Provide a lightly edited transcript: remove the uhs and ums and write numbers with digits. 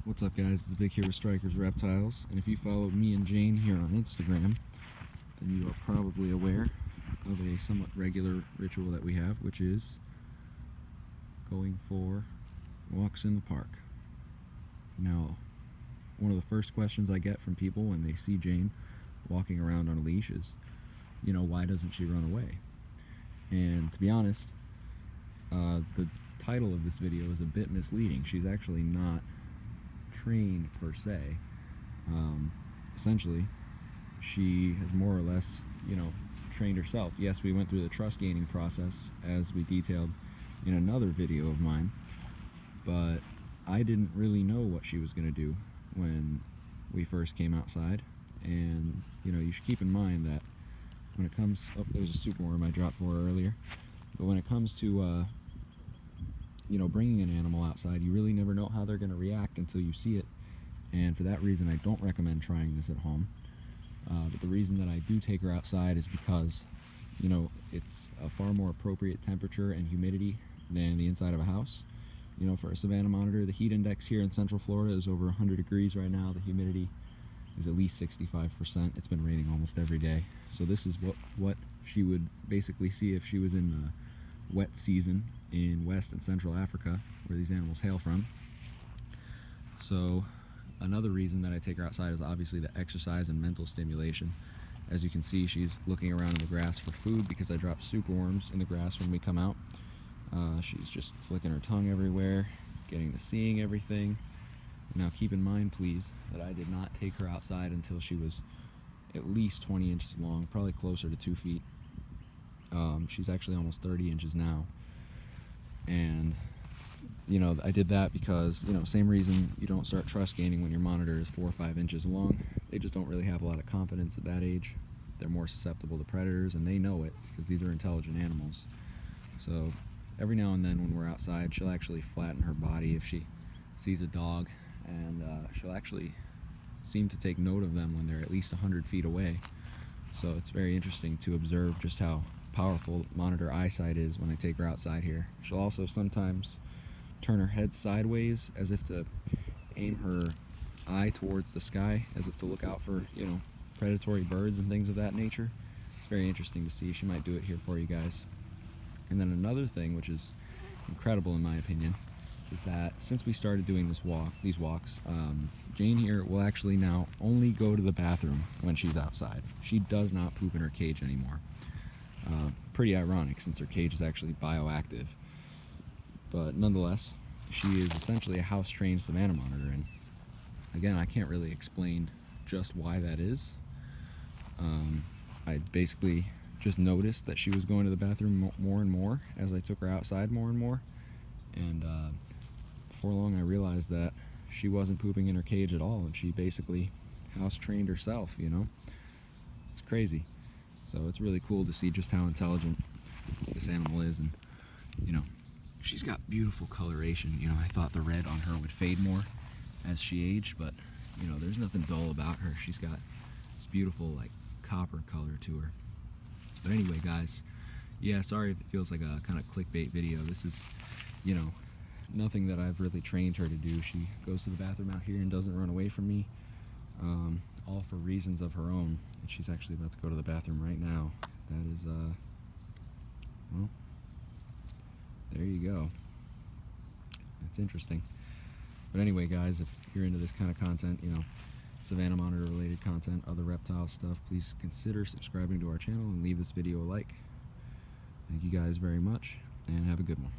What's up, guys? It's Big Hero Strikers Reptiles, and if you follow me and Jane here on Instagram, then you are probably aware of a somewhat regular ritual that we have, which is going for walks in the park. Now, one of the first questions I get from people when they see Jane walking around on a leash is, why doesn't she run away? And to be honest, the title of this video is a bit misleading. She's actually not trained per se. Essentially, she has more or less, trained herself. Yes, we went through the trust gaining process as we detailed in another video of mine, but I didn't really know what she was going to do when we first came outside. And you should keep in mind that when it comes there's a superworm I dropped for her earlier, but when it comes to bringing an animal outside, you really never know how they're going to react until you see it. And for that reason, I don't recommend trying this at home. But the reason that I do take her outside is because, it's a far more appropriate temperature and humidity than the inside of a house. For a Savannah Monitor, the heat index here in Central Florida is over 100 degrees right now. The humidity is at least 65%. It's been raining almost every day. So this is what she would basically see if she was in the wet season in West and Central Africa, where these animals hail from. So another reason that I take her outside is obviously the exercise and mental stimulation. As you can see, she's looking around in the grass for food because I drop superworms in the grass when we come out. She's just flicking her tongue everywhere, getting to seeing everything. Now keep in mind, please, that I did not take her outside until she was at least 20 inches long, probably closer to 2 feet. She's actually almost 30 inches now. And I did that because, same reason you don't start trust gaining when your monitor is 4 or 5 inches long. They just don't really have a lot of confidence at that age. They're more susceptible to predators, and they know it because these are intelligent animals. So every now and then when we're outside, she'll actually flatten her body if she sees a dog, and she'll actually seem to take note of them when they're at least 100 feet away. So it's very interesting to observe just how powerful monitor eyesight is when I take her outside here. She'll also sometimes turn her head sideways as if to aim her eye towards the sky, as if to look out for, predatory birds and things of that nature. It's very interesting to see. She might do it here for you guys. And then another thing, which is incredible in my opinion, is that since we started doing these walks, Jane here will actually now only go to the bathroom when she's outside. She does not poop in her cage anymore. Pretty ironic, since her cage is actually bioactive. But nonetheless, she is essentially a house-trained Savannah Monitor, and again, I can't really explain just why that is. I basically just noticed that she was going to the bathroom more and more as I took her outside more and more, and before long I realized that she wasn't pooping in her cage at all, and she basically house-trained herself. It's crazy. So it's really cool to see just how intelligent this animal is, and she's got beautiful coloration. I thought the red on her would fade more as she aged, but there's nothing dull about her. She's got this beautiful like copper color to her. But anyway, guys, yeah, sorry if it feels like a kind of clickbait video. This is nothing that I've really trained her to do. She goes to the bathroom out here and doesn't run away from me, all for reasons of her own. And she's actually about to go to the bathroom right now. That is well, there you go. That's interesting. But anyway, guys, if you're into this kind of content, Savannah Monitor related content, other reptile stuff, please consider subscribing to our channel and leave this video a like. Thank you guys very much, and have a good one.